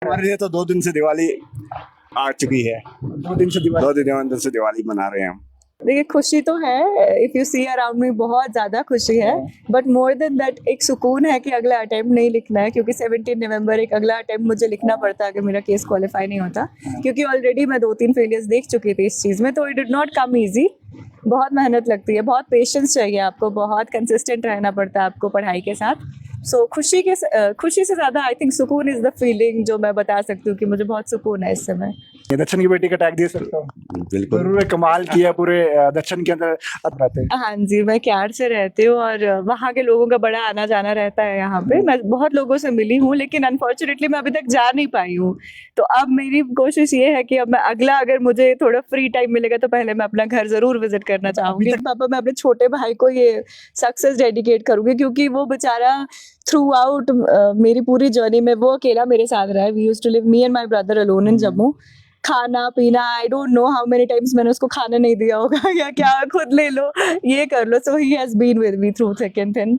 हमारे लिए तो 2 दिन से दिवाली आ चुकी है। 2 दिन से दिवाली। 2 दिन से दिवाली मना रहे हैं हम। देखिए खुशी तो है, if you see around me बहुत ज्यादा खुशी है, बट मोर देन दैट एक सुकून है कि अगला अटेम्प्ट नहीं लिखना है, क्योंकि 17 नवंबर एक अगला अटेम्प्ट मुझे लिखना पड़ता अगर मेरा केस क्वालिफाई नहीं होता, क्योंकि ऑलरेडी मैं 2-3 फेलियर्स देख चुकी थी इस चीज़ में, तो it did not come easy. बहुत मेहनत लगती है, बहुत पेशेंस चाहिए आपको, बहुत कंसिस्टेंट रहना पड़ता है आपको पढ़ाई के साथ। सो खुशी से ज़्यादा आई थिंक सुकून इज़ द फीलिंग जो मैं बता सकती हूँ कि मुझे बहुत सुकून है इस समय। दक्षिण की बेटी का टैग दे सकता हूँ। बिल्कुल उन्होंने कमाल किया पूरे दक्षिण के अंदर रहते हैं। हाँ जी, मैं क्यार से रहती हूँ और वहाँ के लोगों का बड़ा आना जाना रहता है यहाँ पे। मैं बहुत लोगों से मिली हूँ, लेकिन अनफॉर्चुनेटली मैं अभी तक जा नहीं पाई हूँ। तो अब मेरी कोशिश ये है कि अब मैं अगला अगर मुझे थोड़ा फ्री टाइम मिलेगा तो पहले मैं अपना घर जरूर विजिट करना चाहूँगी। पापा, मैं अपने छोटे भाई को ये सक्सेस डेडिकेट करूँगी, क्योंकि वो बेचारा थ्रू आउट मेरी पूरी जर्नी में वो अकेला मेरे साथ रहा है। We used to live me and my brother alone in Jammu. खाना पीना, I don't know how many times मैंने उसको खाना नहीं दिया होगा या क्या खुद ले लो, ये कर लो। So he has been with me through thick and thin.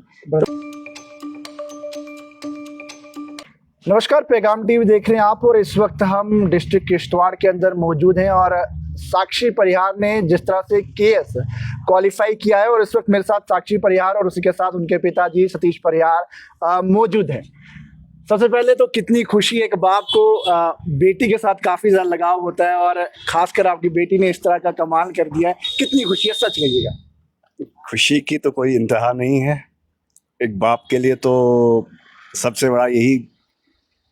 नमस्कार, पैगाम टीवी देख रहे हैं आप, और इस वक्त हम डिस्ट्रिक्ट किश्तवाड़ के अंदर मौजूद हैं और साक्षी परिहार ने जिस तरह से केएस क्वालिफाई किया है, और इस वक्त मेरे साथ साक्षी परिहार और उसी के साथ उनके पिताजी सतीश परिहार मौजूद हैं। सबसे पहले तो कितनी खुशी, एक बाप को बेटी के साथ काफ़ी ज़्यादा लगाव होता है, और ख़ासकर आपकी बेटी ने इस तरह का कमाल कर दिया है, कितनी खुशी है, सच कहिएगा। खुशी की तो कोई इंतहा नहीं है। एक बाप के लिए तो सबसे बड़ा यही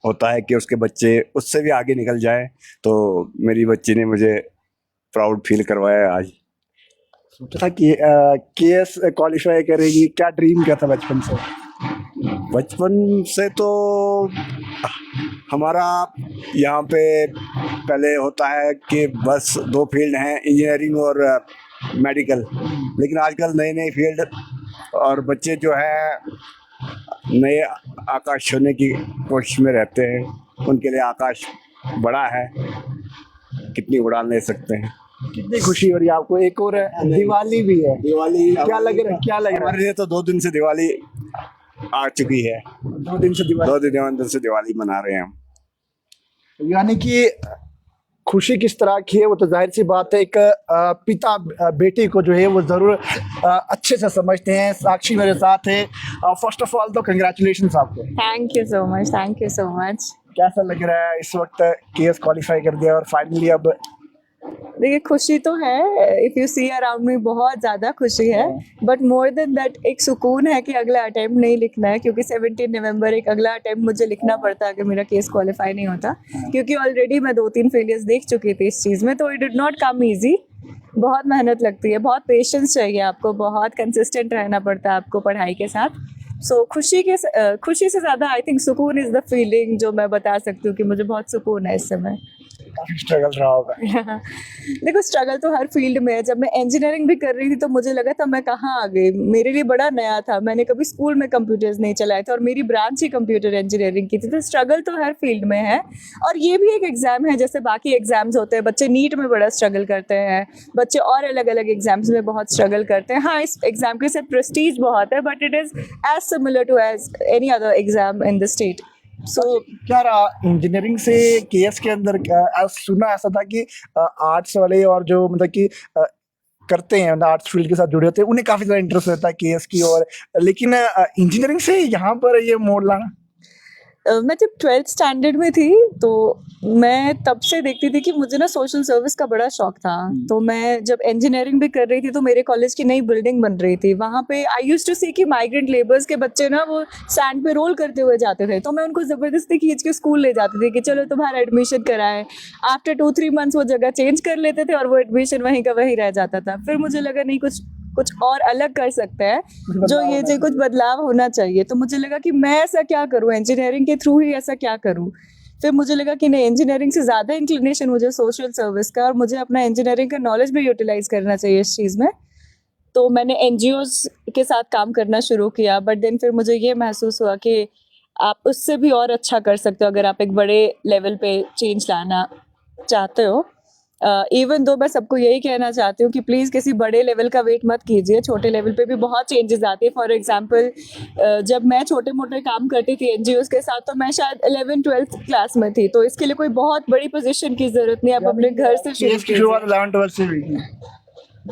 होता है कि उसके बच्चे उससे भी आगे निकल जाए। तो मेरी बच्ची ने मुझे प्राउड फील करवाया आज। सोचा था कि केएस क्वालिफाई करेगी, क्या ड्रीम क्या था बचपन से? बचपन से तो हमारा यहाँ पे पहले होता है कि बस 2 फील्ड हैं, इंजीनियरिंग और मेडिकल, लेकिन आजकल नए नए फील्ड और बच्चे जो हैं नए आकाश छूने की कोशिश में रहते हैं। उनके लिए आकाश बड़ा है, कितनी उड़ान ले सकते हैं। कितनी खुशी हो रही है आपको? एक और दिवाली भी है। दिवाली क्या लग रहा है, क्या लग रहा हमारे लिए तो 2 दिन से दिवाली आ चुकी है। है? 2 दिन से दिवाली। 2 दिन से दिवाली मना रहे हैं हम। यानी कि खुशी किस तरह की है वो तो जाहिर सी बात है, एक पिता बेटी को जो है वो ज़रूर अच्छे से समझते हैं। साक्षी मेरे साथ है। फर्स्ट ऑफ ऑल तो कंग्रेचुलेशंस आपको। Thank you so much, thank you so much. कैसा लग रहा है इस वक्त केएस क्वालिफाई कर दिया और फाइनली अब? देखिए खुशी तो है, if you see around me बहुत ज्यादा खुशी है, बट मोर देन दैट एक सुकून है कि अगला अटेम्प्ट नहीं लिखना है, क्योंकि 17 नवंबर एक अगला अटेम्प्ट मुझे लिखना पड़ता अगर मेरा केस क्वालिफाई नहीं होता, क्योंकि ऑलरेडी मैं 2-3 फेलियर्स देख चुकी थी इस चीज़ में, तो it did not come easy. बहुत मेहनत लगती है, बहुत पेशेंस चाहिए आपको, बहुत कंसिस्टेंट रहना पड़ता है आपको पढ़ाई के साथ। सो खुशी से ज़्यादा आई थिंक सुकून इज़ द फीलिंग जो मैं बता सकती हूँ कि मुझे बहुत सुकून है इस समय। काफी स्ट्रगल रहा होगा। देखो स्ट्रगल तो हर फील्ड में है। जब मैं इंजीनियरिंग भी कर रही थी तो मुझे लगा था मैं कहाँ आ गई, मेरे लिए बड़ा नया था, मैंने कभी स्कूल में कंप्यूटर्स नहीं चलाए थे और मेरी ब्रांच ही कंप्यूटर इंजीनियरिंग की थी। तो स्ट्रगल तो हर फील्ड में है, और ये भी एक एग्जाम है जैसे बाकी एग्जाम्स होते हैं। बच्चे नीट में बड़ा स्ट्रगल करते हैं, बच्चे और अलग अलग एग्जाम्स में बहुत स्ट्रगल करते हैं। हाँ, इस एग्जाम के साथ प्रेस्टीज बहुत है, but it is as similar to as any other exam in the state. So क्या रहा इंजीनियरिंग से केएस के अंदर? सुना ऐसा था कि आर्ट्स वाले और जो मतलब कि करते हैं आर्ट्स फील्ड के साथ जुड़े होते हैं उन्हें काफी ज्यादा इंटरेस्ट रहता है केएस की और, लेकिन इंजीनियरिंग से यहाँ पर ये मोड़ लाना? मैं जब 12th स्टैंडर्ड में थी तो मैं तब से देखती थी कि मुझे ना सोशल सर्विस का बड़ा शौक था। तो मैं जब इंजीनियरिंग भी कर रही थी तो मेरे कॉलेज की नई बिल्डिंग बन रही थी, वहाँ पे आई यूज्ड टू सी कि माइग्रेंट लेबर्स के बच्चे ना वो सैंड पे रोल करते हुए जाते थे, तो मैं उनको ज़बरदस्ती खींच के स्कूल ले जाती थी कि चलो तुम्हारा एडमिशन कराएं। आफ्टर 2-3 मंथ्स वो जगह चेंज कर लेते थे और वो एडमिशन वहीं का वहीं रह जाता था। फिर मुझे लगा नहीं, कुछ और अलग कर सकते हैं, जो ये जो कुछ बदलाव होना चाहिए। तो मुझे लगा कि मैं ऐसा क्या करूं, इंजीनियरिंग के थ्रू ही ऐसा क्या करूं। फिर मुझे लगा कि नहीं, इंजीनियरिंग से ज़्यादा इंक्लिनेशन मुझे सोशल सर्विस का, और मुझे अपना इंजीनियरिंग का नॉलेज भी यूटिलाइज करना चाहिए इस चीज़ में। तो मैंने एनजीओज के साथ काम करना शुरू किया, बट देन फिर मुझे ये महसूस हुआ कि आप उससे भी और अच्छा कर सकते हो अगर आप एक बड़े लेवल पे चेंज लाना चाहते हो। इवन दो मैं सबको यही कहना चाहती हूँ कि प्लीज़ किसी बड़े लेवल का वेट मत कीजिए, छोटे लेवल पे भी बहुत चेंजेस आती है। फॉर एग्जांपल जब मैं छोटे मोटे काम करती थी एनजीओ के साथ, तो मैं शायद 11th-12th क्लास में थी, तो इसके लिए कोई बहुत बड़ी पोजीशन की जरूरत नहीं, आप अपने घर से शुरू केस की शुरुआत 11-12 से हुई थी।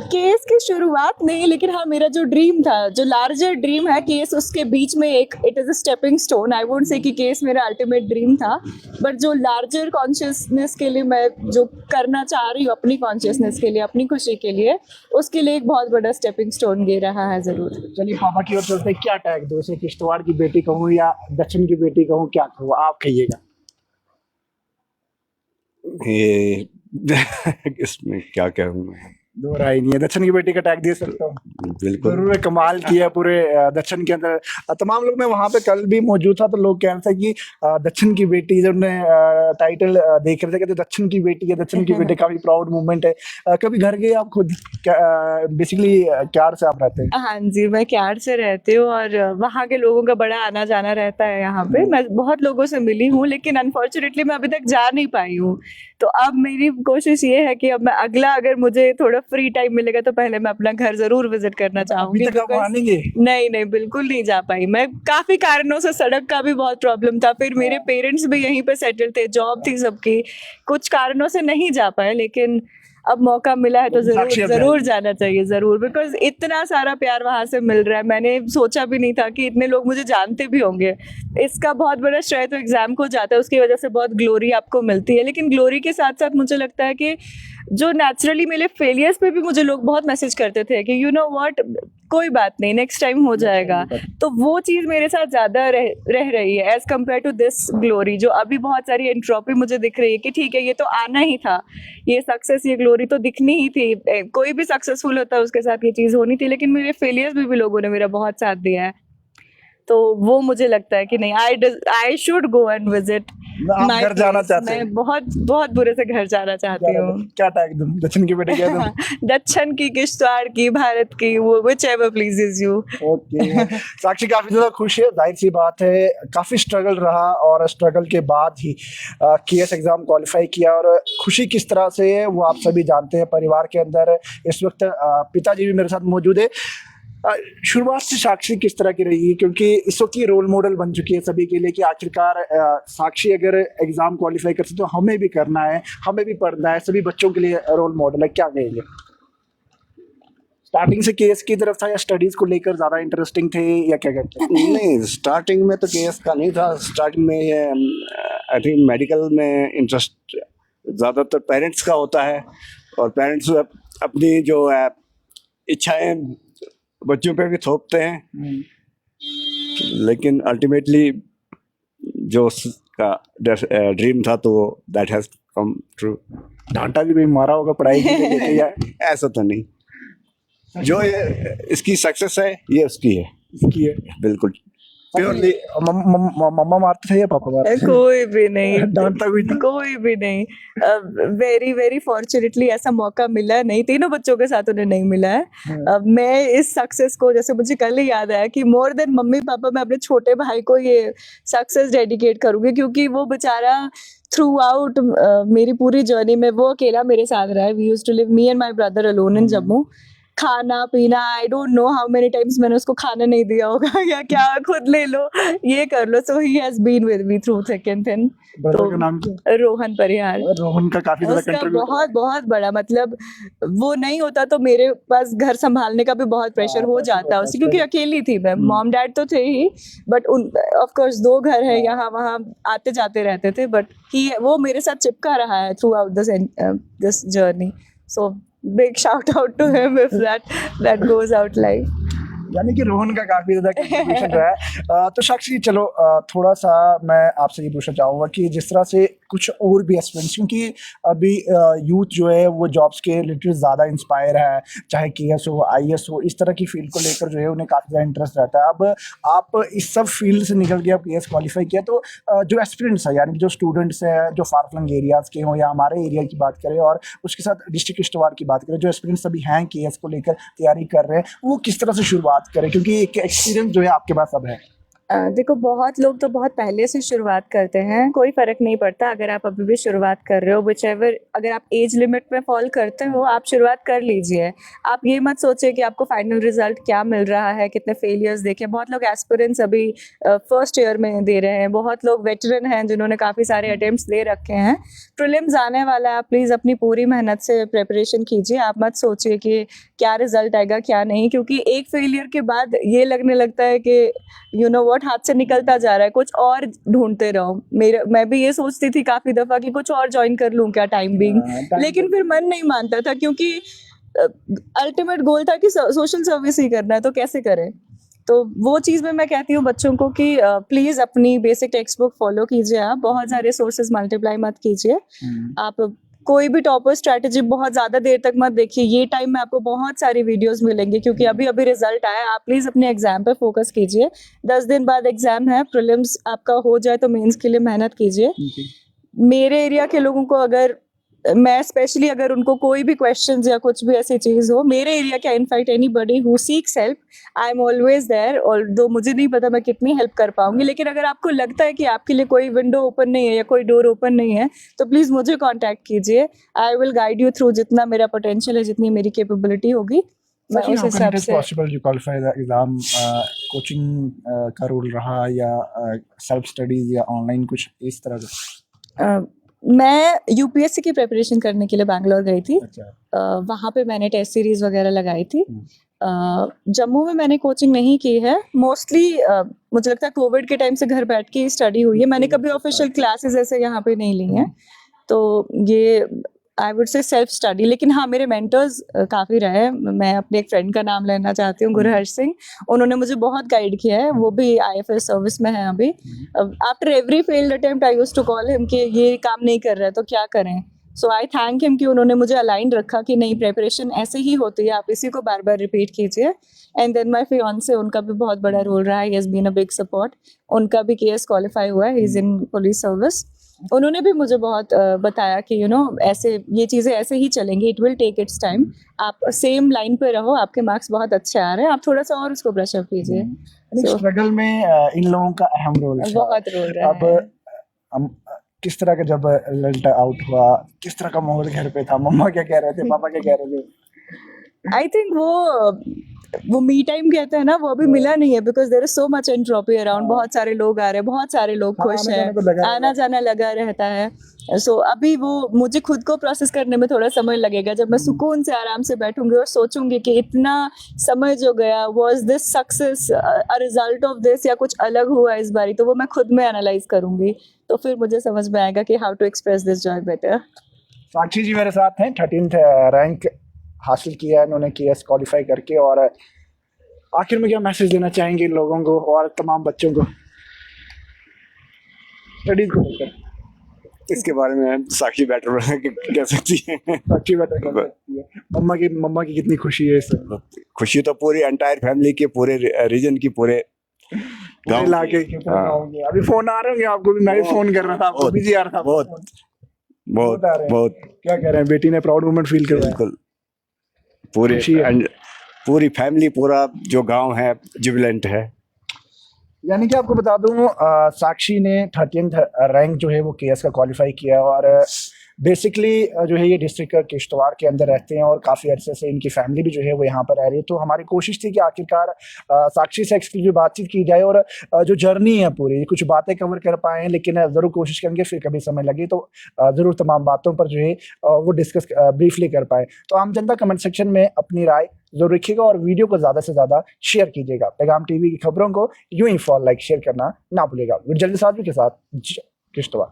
केस की शुरुआत नहीं, लेकिन हाँ मेरा जो ड्रीम था, जो लार्जर ड्रीम है, केस उसके बीच में एक it is a stepping stone. I won't say कि केस मेरा अल्टीमेट ड्रीम था, बट जो लार्जर कॉन्शियसनेस के लिए मैं जो करना चाह रही हूँ, अपनी कॉन्शियसनेस के लिए, अपनी खुशी के लिए, उसके लिए एक बहुत बड़ा स्टेपिंग स्टोन ये रहा है ज़रूर। चलिए पापा की ओर चलते हैं, क्या टैग दो, इसे किश्तवाड़ की बेटी कहूँ या दक्षिण की बेटी कहूँ, क्या कहूँ, आप कहिएगा। ये इसमें क्या कहूँ मैं, दो राय नहीं है, दक्षिण की बेटी का टैग दे सकता हूँ। बिल्कुल। जरूर कमाल किया पूरे दक्षिण के अंदर। तमाम लोग, मैं वहाँ पे कल भी मौजूद था, तो लोग कह रहे थे कि दक्षिण की बेटी, जब उन्हें टाइटल देख रहे थे, कहते दक्षिण की बेटी है, दक्षिण की बेटी, काफी प्राउड मूवमेंट है। कभी घर गए आप खुद, बेसिकली क्यार से आप रहते हैं? हाँ जी, मैं क्यार से रहती हूँ और वहाँ के लोगों का बड़ा आना जाना रहता है यहाँ पे। मैं बहुत लोगों से मिली हूँ, लेकिन अनफॉर्चुनेटली मैं अभी तक जा नहीं पाई हूँ। तो अब मेरी कोशिश ये है कि अब मैं अगला, अगर मुझे थोड़ा फ्री टाइम मिलेगा, तो पहले मैं अपना घर जरूर विजिट करना चाहूंगी। अभी तक आप वहाँ नहीं गए? नहीं, बिल्कुल नहीं जा पाई मैं। काफी कारणों से, सड़क का भी बहुत प्रॉब्लम था, फिर मेरे पेरेंट्स भी यहीं पे सेटल थे, जॉब थी सबकी, कुछ कारणों से नहीं जा पाए। लेकिन अब मौका मिला है तो जरूर जाना चाहिए, जरूर, बिकॉज इतना सारा प्यार वहां से मिल रहा है। मैंने सोचा भी नहीं था कि इतने लोग मुझे जानते भी होंगे। इसका बहुत बड़ा श्रेय तो एग्जाम को जाता है, उसकी वजह से बहुत ग्लोरी आपको मिलती है, लेकिन ग्लोरी के साथ साथ मुझे लगता है कि जो नेचुरली मेरे फेलियर्स पे भी मुझे लोग बहुत मैसेज करते थे कि यू नो व्हाट, कोई बात नहीं, नेक्स्ट टाइम हो जाएगा। तो वो चीज़ मेरे साथ ज़्यादा रह रही है as compare to this glory. जो अभी बहुत सारी एंट्रोपी मुझे दिख रही है कि ठीक है, ये तो आना ही था, ये सक्सेस, ये ग्लोरी तो दिखनी ही थी, कोई भी सक्सेसफुल होता है उसके साथ ये चीज़ होनी थी, लेकिन मेरे फेलियर्स में भी लोगों ने मेरा बहुत साथ दिया है। तो वो मुझे लगता है कि नहीं, I should go and visit. आप घर जाना चाहते हैं? मैं बहुत बुरे से घर जाना चाहती हूँ। क्या टैग दूं, दक्षिण की बेटी क्या दूं? दक्षिण की, किश्तवाड़ की, भारत की, वो whichever pleases you। ओके। साक्षी काफी ज्यादा खुश है, जाहिर सी बात है, काफी स्ट्रगल रहा और स्ट्रगल के बाद ही केएस एग्जाम क्वालिफाई किया, और खुशी किस तरह से है वो आप सभी जानते हैं। परिवार के अंदर इस वक्त पिताजी भी मेरे साथ मौजूद है। शुरुआत से साक्षी किस तरह की रही है, क्योंकि इस वक्त ये रोल मॉडल बन चुकी है सभी के लिए कि आखिरकार साक्षी अगर एग्जाम क्वालिफाई करती तो हमें भी करना है, हमें भी पढ़ना है, सभी बच्चों के लिए रोल मॉडल है। क्या कहेंगे? स्टार्टिंग से केएस की तरफ था या स्टडीज को लेकर ज्यादा इंटरेस्टिंग थे, या क्या कहते हैं? नहीं, स्टार्टिंग में तो केएस का नहीं था। स्टार्टिंग में ये आई थिंक मेडिकल में इंटरेस्ट ज़्यादातर पेरेंट्स का होता है, और पेरेंट्स अपनी जो है इच्छाएं बच्चों पे भी थोपते हैं, लेकिन अल्टीमेटली जो उसका ड्रीम था तो दैट हैज कम ट्रू। डांटा भी कोई मारा होगा पढ़ाई के लिए या ऐसा तो नहीं, जो ये इसकी सक्सेस है ये उसकी है, इसकी है? बिल्कुल प्योरली। मम्मा मारते थे या पापा मारते थे? कोई भी नहीं, डांटता भी नहीं? कोई भी नहीं। वेरी वेरी फॉर्चुनेटली ऐसा मौका मिला नहीं, तीनों बच्चों के साथ उन्हें नहीं मिला है। मैं इस सक्सेस को, जैसे मुझे कल ही याद आया कि मोर देन मम्मी पापा, मैं अपने छोटे भाई को ये सक्सेस डेडिकेट करूंगी, क्योंकि वो बेचारा थ्रू आउट मेरी पूरी जर्नी में वो अकेला मेरे साथ रहा है। We used to live, me and my brother, alone in Jammu. खाना पीना, I don't know how many times मैंने उसको खाना नहीं दिया होगा या क्या, खुद ले लो, ये कर लो। So he has been with me through thick and thin. Brother का नाम क्या? रोहन परिहार। रोहन का काफी ज्यादा उसका कंट्रीब्यूशन बहुत बड़ा, मतलब वो नहीं होता तो मेरे पास घर संभालने का भी बहुत प्रेशर हो जाता उससे, क्योंकि अकेली थी मैं। मॉम डैड तो थे ही, बट उन ऑफ कोर्स 2 घर है, यहाँ वहाँ आते जाते रहते थे, बट वो मेरे साथ चिपका रहा है through out this journey. So big shout out to him if that goes out live। यानी कि रोहन का काफी ज्यादा कंट्रीब्यूशन रहा है। तो साक्षी, चलो थोड़ा सा मैं आपसे ये पूछना चाहूँगा कि जिस तरह से कुछ और भी एस्पिरेंट्स, क्योंकि अभी यूथ जो है वो जॉब्स के रिलेटेड ज़्यादा इंस्पायर है, चाहे केएस हो, आईएएस हो, इस तरह की फील्ड को लेकर जो है उन्हें काफ़ी ज़्यादा इंटरेस्ट रहता है। अब आप इस सब फील्ड से निकल के आप केएस क्वालिफाई किया, तो जो एस्पिरेंट्स है, यानी जो स्टूडेंट्स हैं जो फार फ्लंग एरियाज़ के हों या हमारे एरिया की बात करें, और उसके साथ डिस्ट्रिक्ट किश्तवाड़ की बात करें, जो एस्पिरेंट्स अभी हैं केएस को लेकर तैयारी कर रहे हैं, वो किस तरह से शुरुआत करें, क्योंकि एक एक्सपीरियंस जो है आपके पास अब है? देखो बहुत लोग तो बहुत पहले से शुरुआत करते हैं, कोई फ़र्क नहीं पड़ता अगर आप अभी भी शुरुआत कर रहे हो, व्हिचएवर अगर आप एज लिमिट में फ़ॉल करते हो, आप शुरुआत कर लीजिए। आप ये मत सोचिए कि आपको फाइनल रिज़ल्ट क्या मिल रहा है, कितने फेलियर्स देखे। बहुत लोग एस्पिरेंट्स अभी फर्स्ट ईयर में दे रहे हैं, बहुत लोग वेटरन हैं जिन्होंने काफ़ी सारे अटेम्प्ट्स दे रखे हैं। प्रीलिम्स आने वाला है, आप प्लीज़ अपनी पूरी मेहनत से प्रिपरेशन कीजिए। आप मत सोचिए कि क्या रिज़ल्ट आएगा, क्या नहीं, क्योंकि एक फेलियर के बाद ये लगने लगता है कि यू नो व्हाट, हाथ से निकलता जा रहा है, कुछ और ढूंढते रहो। मैं भी ये सोचती थी काफी दफा कि कुछ और ज्वाइन कर लूं क्या टाइम बीइंग, लेकिन फिर मन नहीं मानता था क्योंकि अल्टीमेट गोल था कि सोशल सर्विस ही करना है, तो कैसे करें। तो वो चीज़ में मैं कहती हूँ बच्चों को कि प्लीज़ अपनी बेसिक टेक्स्ट बुक फॉलो कीजिए। आप बहुत सारे सोर्सेज मल्टीप्लाई मत कीजिए। आप कोई भी टॉपर स्ट्रैटेजी बहुत ज़्यादा देर तक मत देखिए। ये टाइम में आपको बहुत सारी वीडियोस मिलेंगी क्योंकि अभी अभी रिजल्ट आया। आप प्लीज़ अपने एग्जाम पे फोकस कीजिए। 10 दिन बाद एग्जाम है, प्रीलिम्स आपका हो जाए तो मेंस के लिए मेहनत कीजिए। मेरे एरिया के लोगों को अगर मैं स्पेशली अगर उनको कोई भी क्वेश्चंस या कुछ भी ऐसी चीज़ हो, मेरे एरिया का in fact anybody who seeks help, I am always there. Although मुझे नहीं पता मैं कितनी हेल्प कर पाऊंगी, लेकिन अगर आपको लगता है कि आपके लिए कोई विंडो ओपन नहीं है या कोई डोर ओपन नहीं है तो प्लीज़ मुझे कॉन्टैक्ट कीजिए। I will guide you through जितना मेरा पोटेंशियल है, जितनी मेरी कैपेबिलिटी होगी, मैं उस हिसाब से। Possible you qualify the exam? Coaching का रोल रहा या सेल्फ स्टडीज या ऑनलाइन कुछ इस तरह का? मैं यूपीएससी की प्रिपरेशन करने के लिए बैंगलोर गई थी। अच्छा। वहाँ पे मैंने टेस्ट सीरीज वगैरह लगाई थी। जम्मू में मैंने कोचिंग नहीं की है। मोस्टली मुझे लगता है कोविड के टाइम से घर बैठ के ही स्टडी हुई है। मैंने कभी ऑफिशियल क्लासेस ऐसे यहाँ पे नहीं ली हैं, तो ये I would say self study. लेकिन हाँ, मेरे मेंटर्स काफ़ी रहे। मैं अपने एक फ्रेंड का नाम लेना चाहती हूँ, गुरहर्ष सिंह। उन्होंने मुझे बहुत गाइड किया है। वो भी आईएफएस सर्विस में है अभी। After every failed attempt I used to call him कि ये काम नहीं कर रहा है तो क्या करें। सो आई थैंक हिम कि उन्होंने मुझे अलाइन रखा कि नहीं, प्रेपरेशन ऐसे ही होती है, आप इसी को बार बार रिपीट कीजिए। एंड देन माई फियांसे, उनका भी बहुत बड़ा रोल रहा है। He has been a big support. उनका भी केएस क्वालिफाई हुआ है, he is in police service. उन्होंने भी मुझे बहुत बताया कि यू नो ऐसे ये चीज़ें ऐसे ही चलेंगी, it will take its time. आप सेम लाइन पे रहो, आपके मार्क्स बहुत अच्छे आ रहे हैं, आप थोड़ा सा और उसको ब्रश अप कीजिए। स्ट्रगल में इन लोगों का अहम रोल है। बहुत रोल रहा अब है। हम किस तरह का जब रिजल्ट आउट हुआ, किस तरह का माहौल घर पे था? मम्मा क्या कह रहे थे, पापा क्या कह रहे थे? आई थिंक वो मी टाइम कहते हैं ना, वो अभी मिला नहीं है because there is so much entropy around. बहुत सारे लोग आ रहे हैं, बहुत सारे लोग खुश हैं, आना जाना लगा रहता है। सो अभी वो मुझे खुद को प्रोसेस करने में थोड़ा समय लगेगा। जब मैं सुकून से आराम से बैठूंगी और सोचूंगी कि इतना समय जो गया, was this success a result of this या कुछ अलग हुआ इस बारी, तो वो मैं खुद में एनालाइज करूंगी। तो फिर मुझे समझ में आएगा कि how to express this joy better. Sakshi ji मेरे साथ हैं, 13th रैंक हासिल किया है इन्होंने केएस क्वालिफाई करके। और आखिर में क्या मैसेज देना चाहेंगे लोगों को और तमाम बच्चों को स्टडीज को लेकर? इसके बारे में साक्षी बेटर कह सकती है। साक्षी बेटर कर सकती है। मम्मा की कितनी खुशी है इससे? खुशी तो पूरी एंटायर फैमिली की, पूरे रीजन की, पूरे गांव इलाके की। के होंगे। अभी फोन आ रहे होंगे आपको भी, मैं भी फोन कर रहा था, आपको बिजी आ रहा था। बहुत बहुत आ रहे हैं। बहुत क्या कह रहे हैं, बेटी ने प्राउड मोमेंट फील कर रहा है? बिल्कुल। पूरी खुशी है। पूरी फैमिली, पूरा जो गांव है जुबिलेंट है। यानी कि आपको बता दूं, साक्षी ने 13th रैंक जो है वो केएस का क्वालिफाई किया। और बेसिकली जो है ये डिस्ट्रिक्ट किश्तवाड़ के अंदर रहते हैं और काफ़ी अरसे से इनकी फैमिली भी जो है वो यहाँ पर रह रही है। तो हमारी कोशिश थी कि आखिरकार साक्षी से एक्सक्लूसिव बातचीत की जाए और जो जर्नी है पूरी, कुछ बातें कवर कर पाए हैं। लेकिन ज़रूर कोशिश करेंगे फिर कभी समय लगे तो ज़रूर तमाम बातों पर जो है वो डिस्कस ब्रीफली कर पाएँ। तो आम जनता कमेंट सेक्शन में अपनी राय जरूर रखिएगा और वीडियो को ज़्यादा से ज़्यादा शेयर कीजिएगा। पैगाम टीवी की खबरों को यूं ही फॉलो, लाइक, शेयर करना ना भूलिएगा। जल्दी साथ के साथ किश्तवाड़।